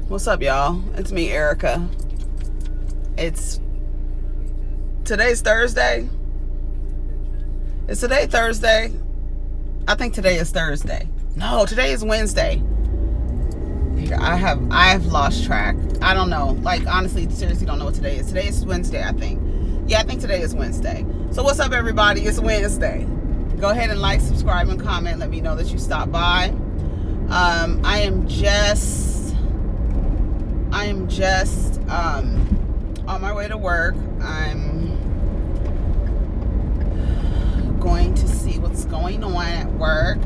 What's up, y'all? It's me, Erica. Today's Thursday. Is today Thursday? I think today is Thursday. No, today is Wednesday. I have lost track. I don't know. Like, honestly, seriously don't know what today is. Today is Wednesday, I think. Yeah, I think today is Wednesday. So what's up, everybody? It's Wednesday. Go ahead and like, subscribe, and comment. Let me know that you stopped by. I am just on my way to work. I'm going to see what's going on at work.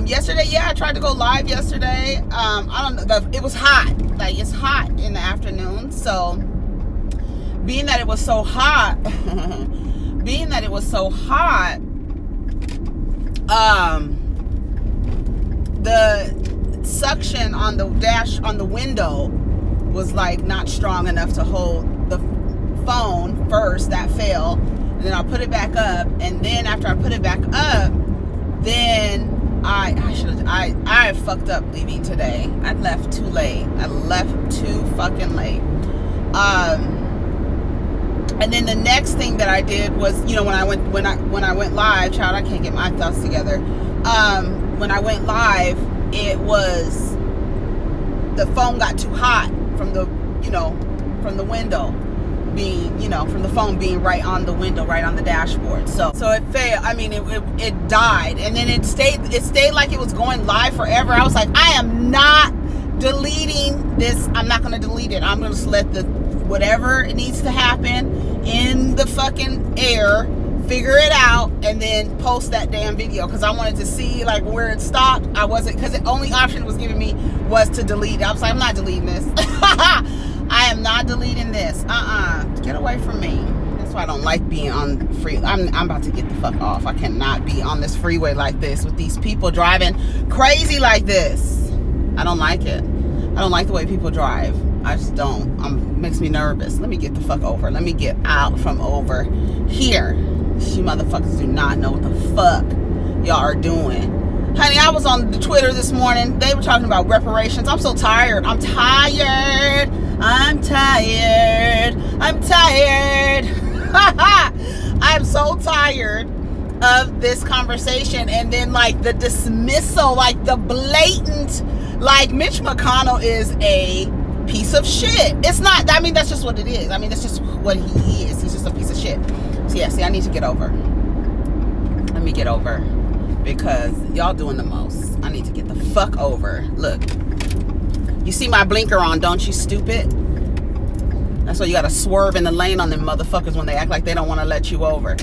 Yesterday, I tried to go live yesterday. I don't know, it was hot. Like, it's hot in the afternoon. So being that it was so hot, the suction on the dash on the window was like not strong enough to hold the phone first. That fell, and then I put it back up, and then after I put it back up, then I fucked up leaving today. I left too late. I left too fucking late. And then the next thing that I did was, when I went live, child, I can't get my thoughts together. When I went live, it was, the phone got too hot from the window being, from the phone being right on the window, right on the dashboard. So it failed. I mean, it died, and then it stayed like it was going live forever. I was like, I am not deleting this. I'm not going to delete it. I'm going to let whatever it needs to happen in the fucking air, figure it out, and then post that damn video, because I wanted to see like where it stopped. I wasn't, because the only option it was giving me was to delete it. I was like, I'm not deleting this. I am not deleting this. Get away from me. That's why I don't like being on free. I'm about to get the fuck off. I cannot be on this freeway like this with these people driving crazy like this. I don't like it. I don't like the way people drive. I just don't. Makes me nervous. Let me get the fuck over. Let me get out from over here. You motherfuckers do not know what the fuck y'all are doing. Honey, I was on the Twitter this morning. They were talking about reparations. I'm so tired. I'm tired. I'm so tired of this conversation. And then, like, the dismissal, like, the blatant, like, Mitch McConnell is a piece of shit. It's not, I mean, that's just what it is. I mean, that's just what he is. He's just a piece of shit. So, yeah, see, I need to get over. Let me get over. Because y'all doing the most. I need to get the fuck over. Look. You see my blinker on, don't you, stupid? That's why you gotta swerve in the lane on them motherfuckers when they act like they don't want to let you over.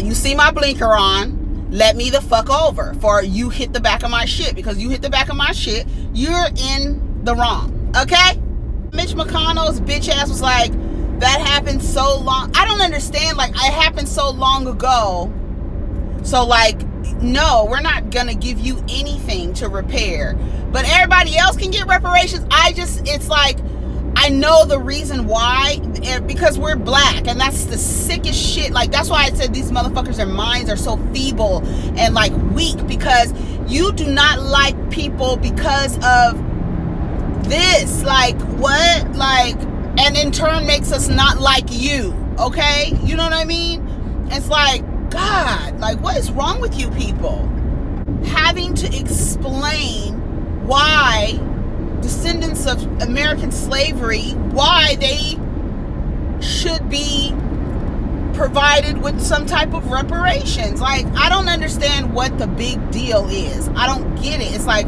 You see my blinker on, let me the fuck over. For you hit the back of my shit. Because you hit the back of my shit, you're in the wrong. Okay? Mitch McConnell's bitch ass was like, that happened so long. I don't understand. Like, it happened so long ago. So, like, no, we're not gonna give you anything to repair, but everybody else can get reparations. It's like, I know the reason why, because we're black, and that's the sickest shit. Like, that's why I said these motherfuckers, their minds are so feeble and like weak, because you do not like people because of this. Like, what? Like, and in turn makes us not like you. Okay, you know what I mean? It's like, God, like, what is wrong with you people? Having to explain why descendants of American slavery, why they should be provided with some type of reparations. Like, I don't understand what the big deal is. I don't get it. It's like,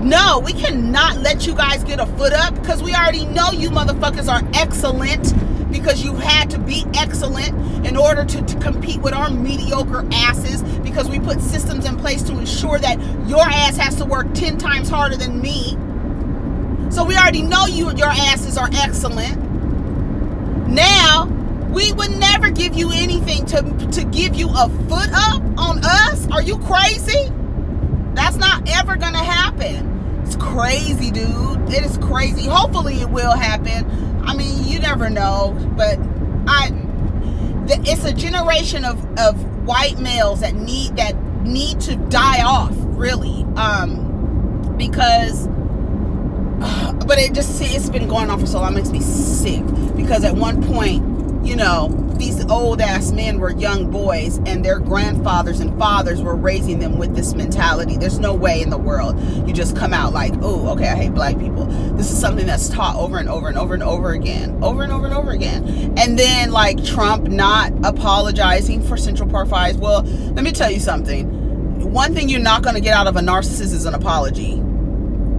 no, we cannot let you guys get a foot up, because we already know you motherfuckers are excellent, because you had to be excellent in order to compete with our mediocre asses, because we put systems in place to ensure that your ass has to work 10 times harder than me. So we already know your asses are excellent. Now, we would never give you anything to give you a foot up on us. Are you crazy? That's not ever gonna happen. It's crazy, dude. It is crazy. Hopefully it will happen. I mean, you never know, but it's a generation of white males that need to die off, really, because but it's been going on for so long. It makes me sick, because at one point, you know, these old ass men were young boys, and their grandfathers and fathers were raising them with this mentality. There's no way in the world you just come out like, oh, okay, I hate black people. This is something that's taught over and over and over and over again, over and over and over again. And then like Trump not apologizing for Central Park fires. Well, let me tell you something. One thing you're not going to get out of a narcissist is an apology.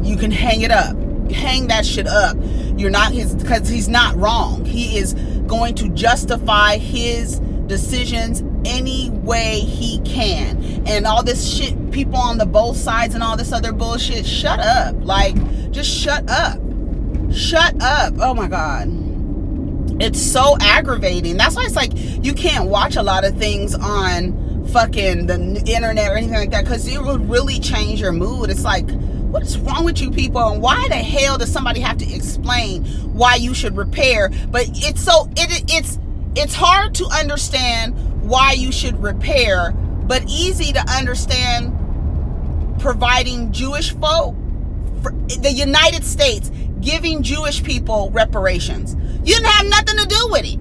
You can hang it up. Hang that shit up. You're not his, because he's not wrong. He is going to justify his decisions any way he can. And all this shit, people on the both sides and all this other bullshit, shut up. Like, just shut up. Shut up. Oh my God. It's so aggravating. That's why it's like you can't watch a lot of things on fucking the internet or anything like that, because it will really change your mood. It's like, what is wrong with you people? And why the hell does somebody have to explain why you should repair? But it's hard to understand why you should repair, but easy to understand providing Jewish folk, for the United States giving Jewish people reparations. You didn't have nothing to do with it.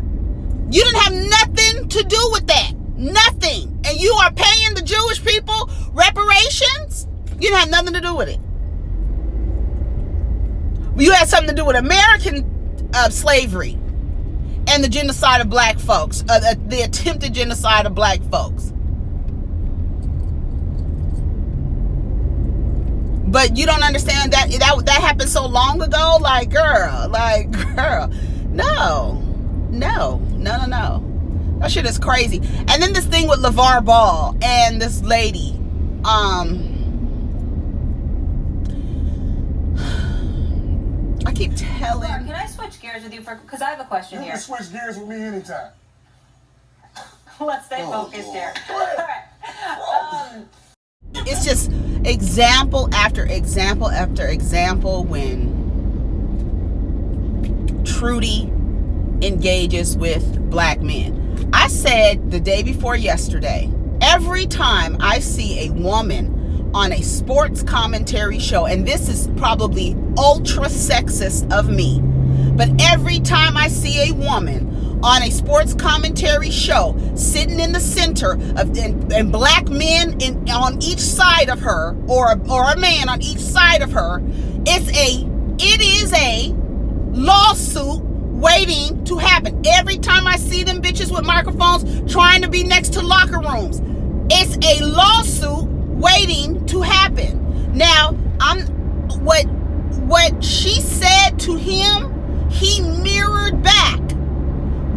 You didn't have nothing to do with that. Nothing. And you are paying the Jewish people reparations? You didn't have nothing to do with it. You had something to do with American slavery and the genocide of black folks, the attempted genocide of black folks. But you don't understand that happened so long ago. Like, girl, no. That shit is crazy. And then this thing with LaVar Ball and this lady, I keep telling. LaVar, can I switch gears with you because I have a question here. You can switch gears with me anytime. Let's stay focused here. All right. It's just example after example after example when Trudy engages with black men. I said the day before yesterday, every time I see a woman on a sports commentary show, and this is probably ultra sexist of me, but every time I see a woman on a sports commentary show sitting in the center of and black men on each side of her, or a man on each side of her, it is a lawsuit waiting to happen. Every time I see them bitches with microphones trying to be next to locker rooms, it's a lawsuit waiting to happen. Now, what she said to him, he mirrored back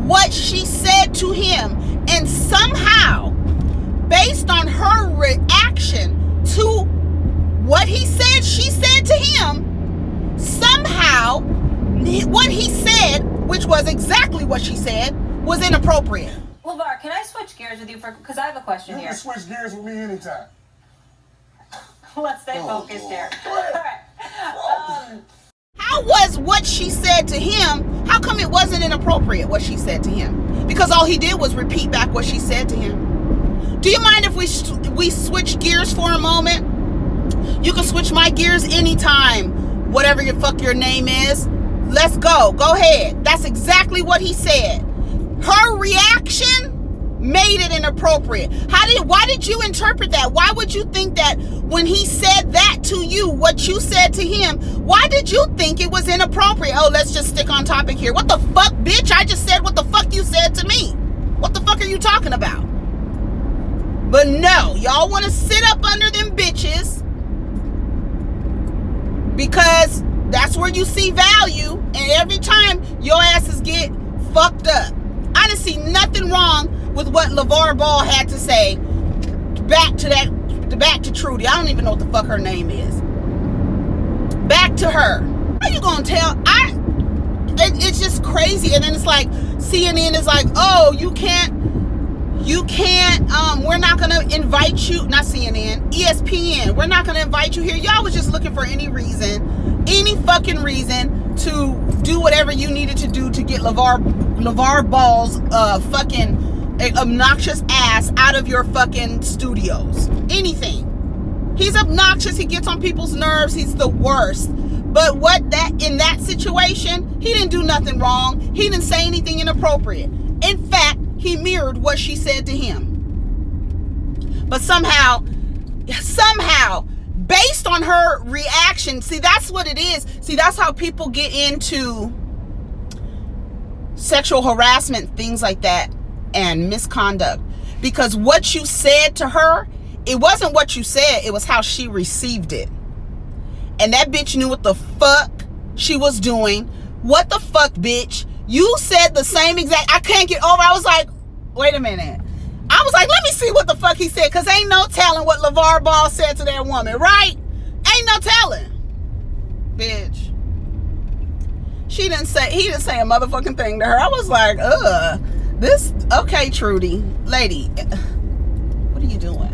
what she said to him, and somehow, based on her reaction to what he said, she said to him, somehow what he said, which was exactly what she said, was inappropriate. LaVar, can I switch gears with you because I have a question here. You can switch gears with me anytime. Let's stay focused here. All right. How was what she said to him, how come it wasn't inappropriate what she said to him? Because all he did was repeat back what she said to him. Do you mind if we switch gears for a moment? You can switch my gears anytime, whatever your fuck your name is. Let's go. Go ahead. That's exactly what he said. Her reaction made it inappropriate. Why did you interpret that? Why would you think that when he said that to you, what you said to him, why did you think it was inappropriate? Oh, let's just stick on topic here. What the fuck, bitch? I just said what the fuck you said to me. What the fuck are you talking about? But no, y'all want to sit up under them bitches because that's where you see value, and every time your asses get fucked up. I didn't see nothing wrong with what LaVar Ball had to say back to Trudy. I don't even know what the fuck her name is. Back to her. How you gonna tell? It's just crazy. And then it's like CNN is like, oh, you can't, we're not gonna invite you, not CNN, ESPN, we're not gonna invite you here. Y'all was just looking for any fucking reason to do whatever you needed to do to get LaVar Ball's fucking obnoxious ass out of your fucking studios. Anything. He's obnoxious. He gets on people's nerves. He's the worst. But in that situation, he didn't do nothing wrong. He didn't say anything inappropriate. In fact, he mirrored what she said to him. But somehow, based on her reaction, see, that's what it is. See, that's how people get into sexual harassment, things like that, and misconduct. Because what you said to her, it wasn't what you said, it was how she received it. And that bitch knew what the fuck she was doing. What the fuck, bitch? You said the same exact, I can't get over. I was like, wait a minute. I was like, let me see what the fuck he said, because ain't no telling what LaVar Ball said to that woman, right? Ain't no telling. Bitch. He didn't say a motherfucking thing to her. I was like, okay, Trudy. Lady, what are you doing?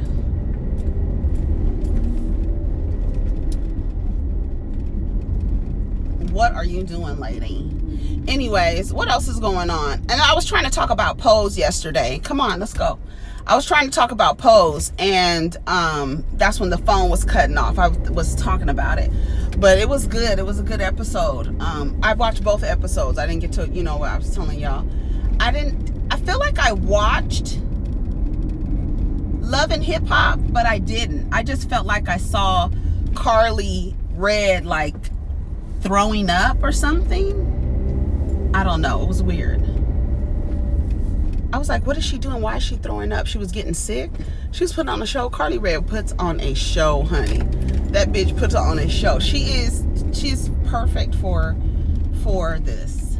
What are you doing, lady? Anyways, what else is going on? And I was trying to talk about Pose yesterday. Come on, let's go. I was trying to talk about Pose, and that's when the phone was cutting off. I was talking about it, but it was good. It was a good episode. I watched both episodes. I didn't get to, what I was telling y'all. I feel like I watched Love and Hip Hop, but I didn't. I just felt like I saw Carly Red like throwing up or something. I don't know. It was weird. I was like, what is she doing? Why is she throwing up? She was getting sick. She was putting on a show. Carly Red puts on a show, honey. That bitch puts on a show. She's perfect for this.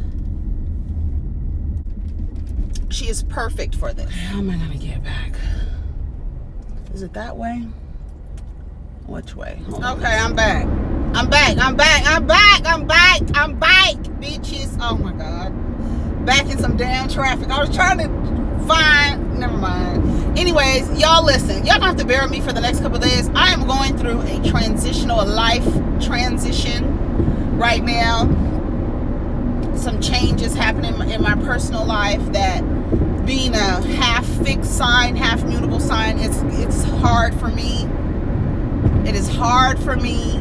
She is perfect for this. How am I gonna get back? Is it that way? Which way? Okay, I'm back. I'm back, bitches. Oh my God. Back in some damn traffic. I was trying to find, never mind. Anyways, y'all listen. Y'all don't have to bear with me for the next couple of days. I am going through a life transition right now. Some changes happening in my personal life, that being a half fixed sign, half mutable sign, it's hard for me. It is hard for me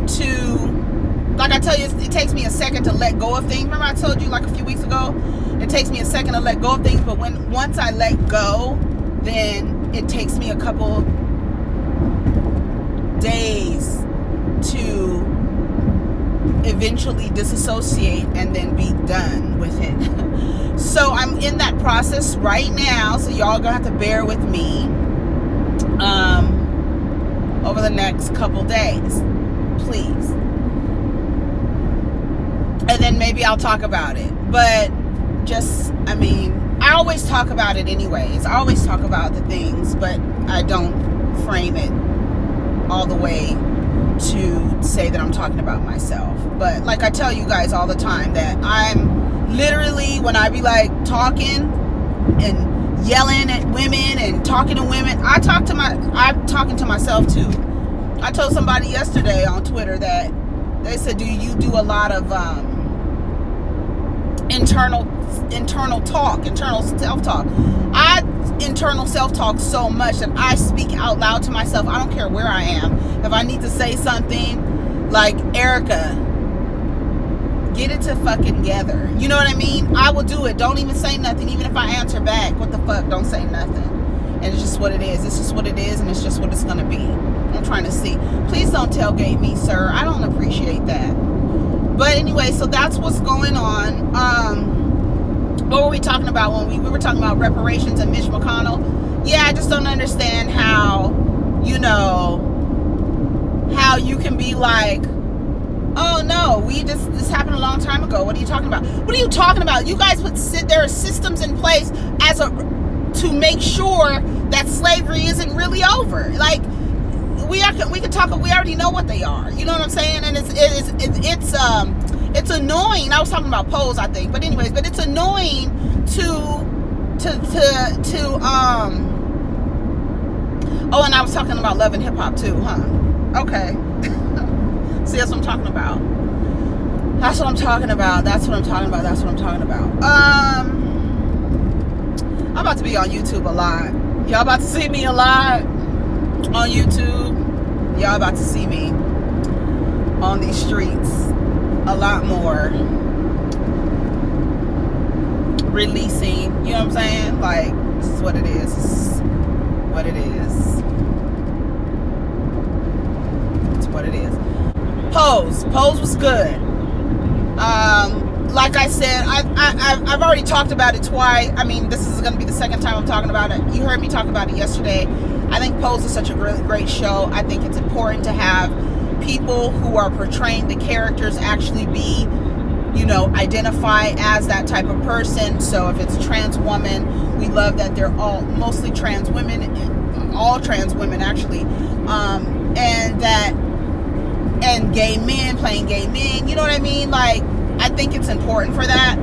to, like I tell you, it takes me a second to let go of things. Remember I told you like a few weeks ago, it takes me a second to let go of things, but once I let go, then it takes me a couple days to eventually disassociate and then be done with it. So I'm in that process right now, so y'all gonna have to bear with me over the next couple days, please. And then maybe I'll talk about it. But I always talk about it anyways. I always talk about the things, but I don't frame it all the way to say that I'm talking about myself. But like I tell you guys all the time, that I'm literally, when I be like talking and yelling at women and talking to women, I'm talking to myself too. I told somebody yesterday on Twitter that they said, do you do a lot of internal self-talk? I internal self-talk so much that I speak out loud to myself. I don't care where I am. If I need to say something like, Erica, get it to fucking together. You know what I mean? I will do it. Don't even say nothing. Even if I answer back, what the fuck? Don't say nothing. And it's just what it is. It's just what it is, and it's just what it's gonna be. I'm trying to see. Please don't tailgate me, sir. I don't appreciate that. But anyway, so that's what's going on. What were we talking about when we were talking about reparations and Mitch McConnell? Yeah, I just don't understand how you can be like, oh no, this happened a long time ago. What are you talking about? What are you talking about? You guys there are systems in place to make sure that slavery isn't really over. Like, we can talk. We already know what they are. You know what I'm saying? And it's annoying. I was talking about Pose, I think, but anyways, but it's annoying to oh, and I was talking about Love and Hip Hop too, huh? Okay. See, that's what I'm talking about. That's what I'm talking about. I'm about to be on YouTube a lot. Y'all about to see me a lot on YouTube. Y'all about to see me. on these streets a lot more, releasing, you know what I'm saying? Like, this is what it is. This is what it is. It's what it is. Pose was good. Like I said, I've already talked about it twice. I mean, this is going to be the second time I'm talking about it. You heard me talk about it yesterday. I think Pose is such a really great show. I think it's important to have people who are portraying the characters actually be, you know, identify as that type of person. So if it's a trans woman, we love that they're all mostly trans women, all trans women actually, and gay men playing gay men. You know what I mean? Like, I think it's important for that.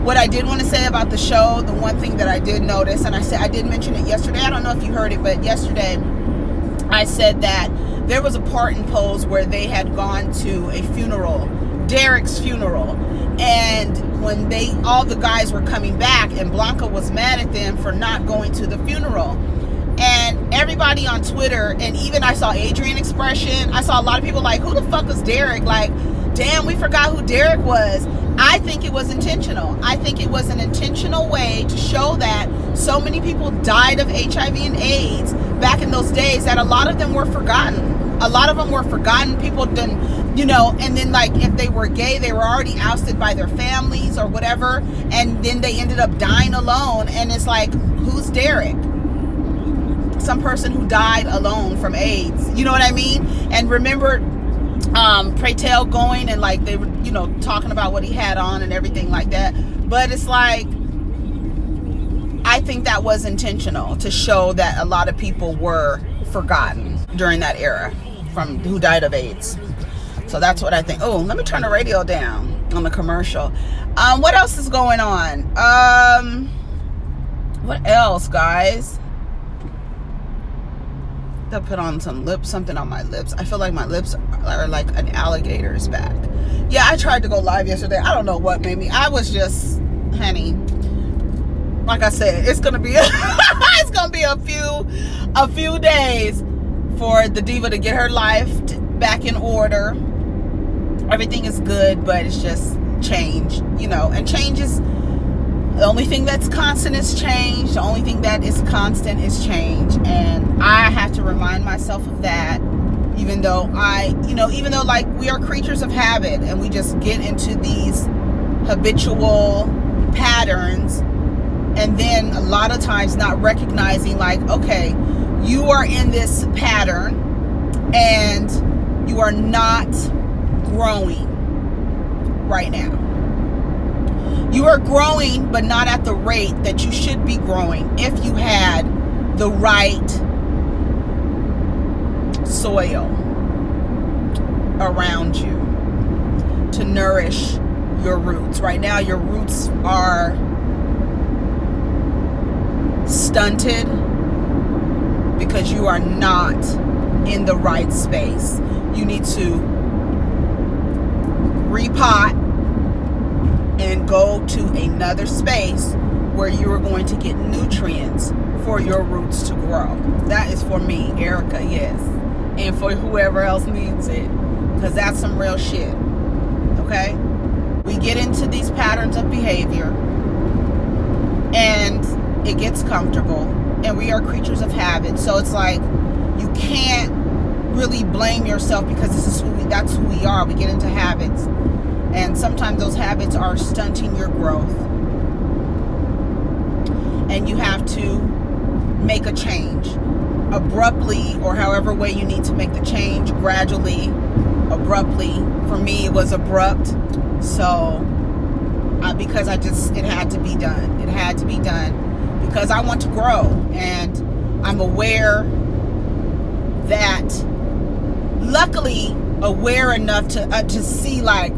What I did want to say about the show, the one thing that I did notice, and I did mention it yesterday. I don't know if you heard it, but yesterday I said that there was a part in Pose where they had gone to a funeral, Derek's funeral, and when all the guys were coming back, and Blanca was mad at them for not going to the funeral. And everybody on Twitter, and even I saw Adrian expression, I saw a lot of people like, who the fuck is Derek? Like, damn, we forgot who Derek was. I think it was intentional. I think it was an intentional way to show that so many people died of HIV and AIDS back in those days that a lot of them were forgotten. A lot of them were forgotten. People didn't, you know, and then like if they were gay, they were already ousted by their families or whatever. And then they ended up dying alone. And it's like, who's Derek? Some person who died alone from AIDS. You know what I mean? And remember, Pray Tell going and like they were, you know, talking about what he had on and everything like that. But it's like, I think that was intentional to show that a lot of people were forgotten during that era from who died of AIDS. So that's what I think. Oh, let me turn the radio down on the commercial. What else is going on? What else, guys? To put on something on my lips. I feel like my lips are like an alligator's back. Yeah, I tried to go live yesterday. I don't know what made me. I was just, honey, like I said, it's gonna be it's gonna be a few days for the diva to get her life back in order. Everything is good, but it's just change, you know, and change is the only thing that's constant is change. The only thing that is constant is change. And I have to remind myself of that, even though like we are creatures of habit and we just get into these habitual patterns, and then a lot of times not recognizing like, okay, you are in this pattern and you are not growing right now. You are growing, but not at the rate that you should be growing if you had the right soil around you to nourish your roots. Right now, your roots are stunted because you are not in the right space. You need to repot and go to another space where you are going to get nutrients for your roots to grow. That is for me, Erica, yes. And for whoever else needs it, because that's some real shit. Okay? We get into these patterns of behavior and it gets comfortable, and we are creatures of habit. So it's like you can't really blame yourself because that's who we are. We get into habits. And sometimes those habits are stunting your growth. And you have to make a change. Abruptly, or however way you need to make the change. Gradually, abruptly. For me, it was abrupt. So, because it had to be done. It had to be done. Because I want to grow. And I'm aware that, luckily, aware enough to see like,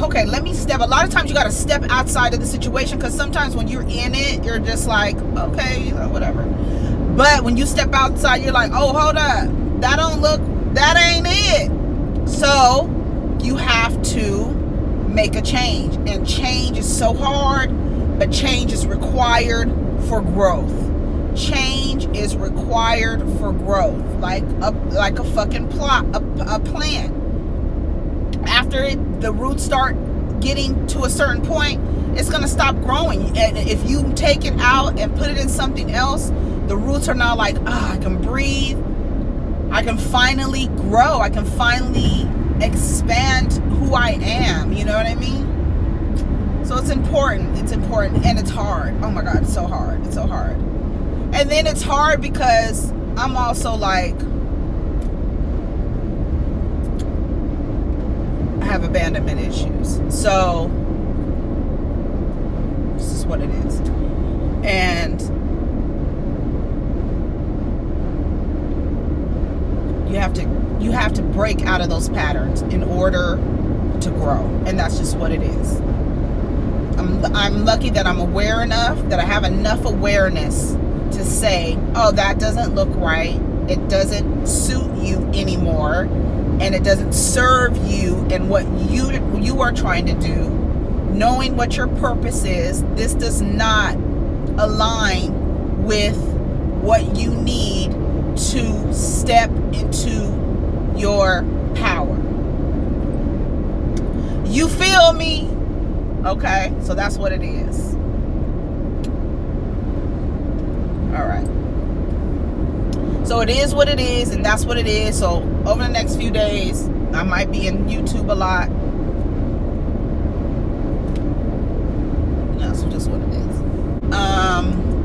okay, let me step. A lot of times you got to step outside of the situation, because sometimes when you're in it, you're just like, okay, whatever. But when you step outside, you're like, oh, hold up. That ain't it. So you have to make a change. And change is so hard, but change is required for growth. Change is required for growth. Like a fucking plant. after the roots start getting to a certain point, it's going to stop growing. And if you take it out and put it in something else, the roots are now like, I can breathe. I can finally grow. I can finally expand who I am. You know what I mean? So it's important. It's important. And it's hard. Oh my God, it's so hard. It's so hard. And then it's hard because I'm also like, I have abandonment issues. So this is what it is. And you have to break out of those patterns in order to grow. And that's just what it is. I'm lucky that I'm aware enough, that I have enough awareness to say, oh, that doesn't look right. It doesn't suit you anymore. And it doesn't serve you and what you are trying to do. Knowing what your purpose is, this does not align with what you need to step into your power. You feel me? Okay, so that's what it is. All right. So it is what it is, and that's what it is. So over the next few days, I might be in YouTube a lot. That's just what it is.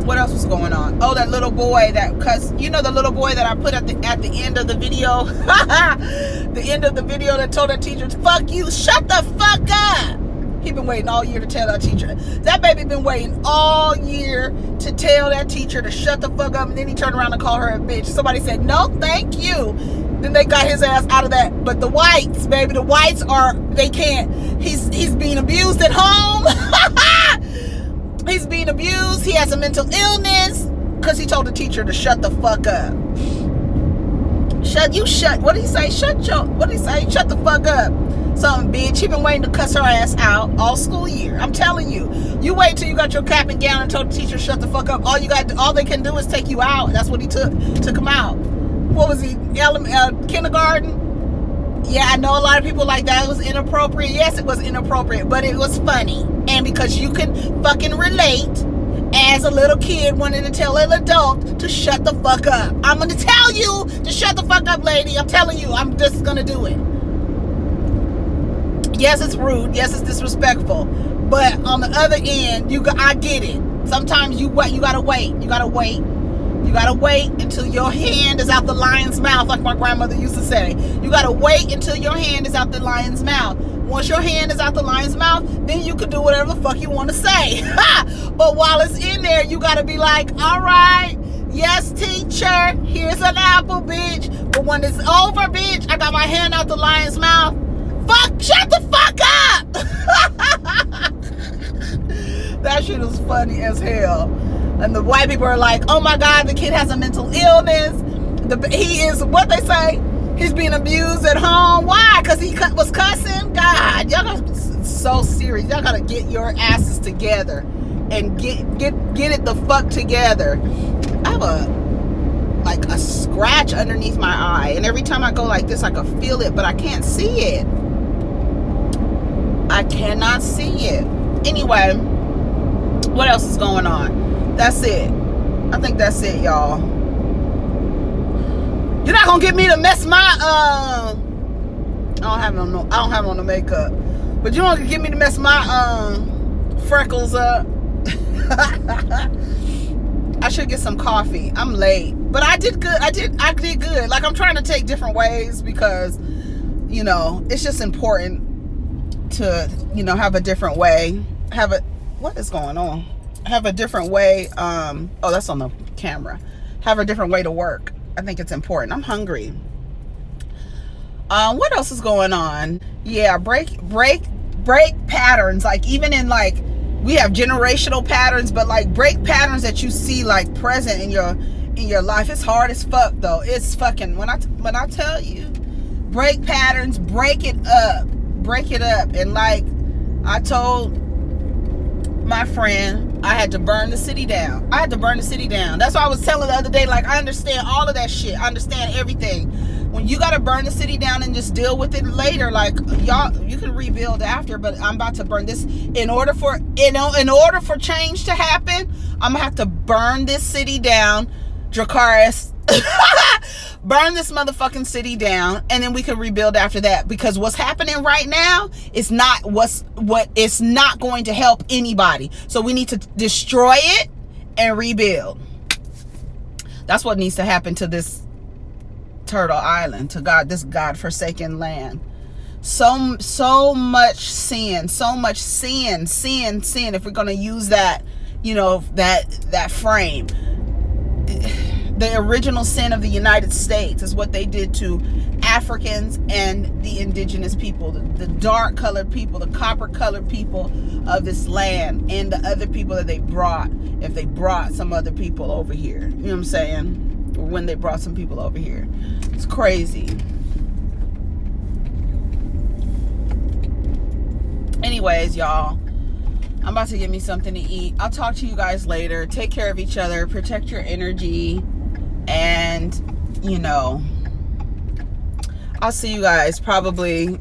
What else was going on? Oh, that little boy cause you know the little boy that I put at the end of the video, the end of the video that told that teacher, "Fuck you, shut the fuck up." He been waiting all year to tell that teacher. That baby been waiting all year to tell that teacher to shut the fuck up, and then he turned around and called her a bitch. Somebody said, "No, thank you." Then they got his ass out of that. But the whites, baby, the whites they can't. He's being abused at home. He's being abused. He has a mental illness because he told the teacher to shut the fuck up. What did he say? Shut the fuck up. Something, bitch. He been waiting to cuss her ass out all school year. I'm telling you. You wait till you got your cap and gown and told the teacher shut the fuck up. All they can do is take you out. That's what he took him out. What was he? Kindergarten? Yeah, I know a lot of people like that. It was inappropriate. Yes, it was inappropriate, but it was funny. And because you can fucking relate as a little kid wanting to tell an adult to shut the fuck up. I'm going to tell you to shut the fuck up, lady. I'm telling you. I'm just going to do it. Yes, it's rude. Yes, it's disrespectful. But on the other end, I get it. Sometimes you gotta wait. You gotta wait. You gotta wait until your hand is out the lion's mouth, like my grandmother used to say. You gotta wait until your hand is out the lion's mouth. Once your hand is out the lion's mouth, then you can do whatever the fuck you want to say. But while it's in there, you gotta be like, all right, yes, teacher, here's an apple, bitch. But when it's over, bitch, I got my hand out the lion's mouth. Fuck, shut the fuck up! That shit was funny as hell. And the white people are like, oh my God, the kid has a mental illness. He is, what they say, he's being abused at home. Why? Because he was cussing? God, y'all gotta be so serious. Y'all gotta get your asses together and get it the fuck together. I have a scratch underneath my eye, and every time I go like this, I can feel it, but I can't see it. I cannot see it. Anyway, what else is going on? That's it. I think that's it, y'all. You're not gonna get me to mess my I don't have on no makeup, but you don't get me to mess my freckles up. I should get some coffee. I'm late, but I did good. I did good. Like, I'm trying to take different ways because, you know, it's just important to, you know, have a different way. What is going on? Have a different way. Oh, that's on the camera. Have a different way to work. I think it's important. I'm hungry. What else is going on? Yeah, break patterns. Like, even in, like, we have generational patterns, but like break patterns that you see like present in your life. It's hard as fuck though. It's fucking, when I tell you, break patterns, break it up. And like I told my friend, I had to burn the city down. That's why I was telling the other day, like, I understand all of that shit. I understand everything. when you got to burn the city down and just deal with it later. Like, y'all, you can rebuild after, but I'm about to burn this. In order for change to happen, I'm gonna have to burn this city down. Dracarys, burn this motherfucking city down, and then we can rebuild after that. Because what's happening right now is not it's not going to help anybody. So we need to destroy it and rebuild. That's what needs to happen to this Turtle Island, to this godforsaken land. So much sin, if we're gonna use that, that frame. The original sin of the United States is what they did to Africans and the indigenous people, the dark colored people, the copper colored people of this land, and the other people that they brought, if they brought some other people over here. You know what I'm saying? Or when they brought some people over here. It's crazy. Anyways, y'all, I'm about to get me something to eat. I'll talk to you guys later. Take care of each other. Protect your energy. And, I'll see you guys probably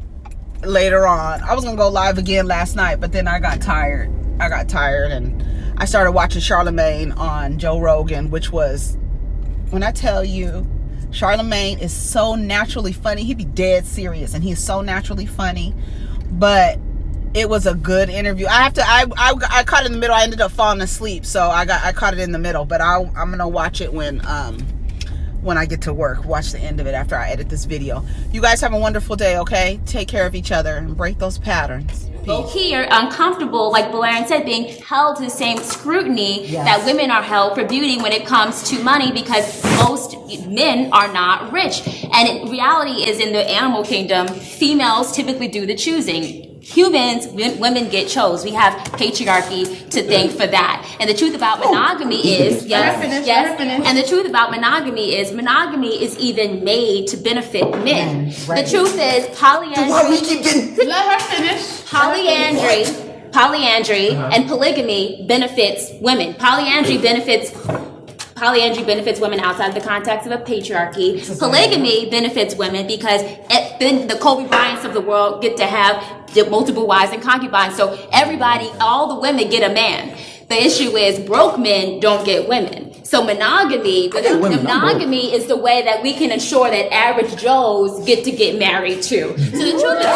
later on. I was going to go live again last night, but then I got tired. And I started watching Charlemagne on Joe Rogan, which was, when I tell you, Charlemagne is so naturally funny. He'd be dead serious, and he's so naturally funny. But it was a good interview. I caught it in the middle. I ended up falling asleep, so I caught it in the middle. But I'm gonna watch it when I get to work. Watch the end of it after I edit this video. You guys have a wonderful day. Okay, take care of each other and break those patterns. Peace. Here, uncomfortable, like Valerian said, being held to the same scrutiny that women are held for beauty when it comes to money, because most men are not rich. And reality is, in the animal kingdom, females typically do the choosing. Humans, women get chose. We have patriarchy to thank for that. And the truth about monogamy is, and the truth about monogamy is even made to benefit men. Right. The truth is, polyandry. Let her finish. Polyandry and polygamy benefits women. Polyandry benefits women outside the context of a patriarchy. Polygamy benefits women because then the Kobe Bryants of the world get to have multiple wives and concubines. So all the women get a man. The issue is broke men don't get women. So monogamy is the way that we can ensure that average Joes get to get married too. So the truth is,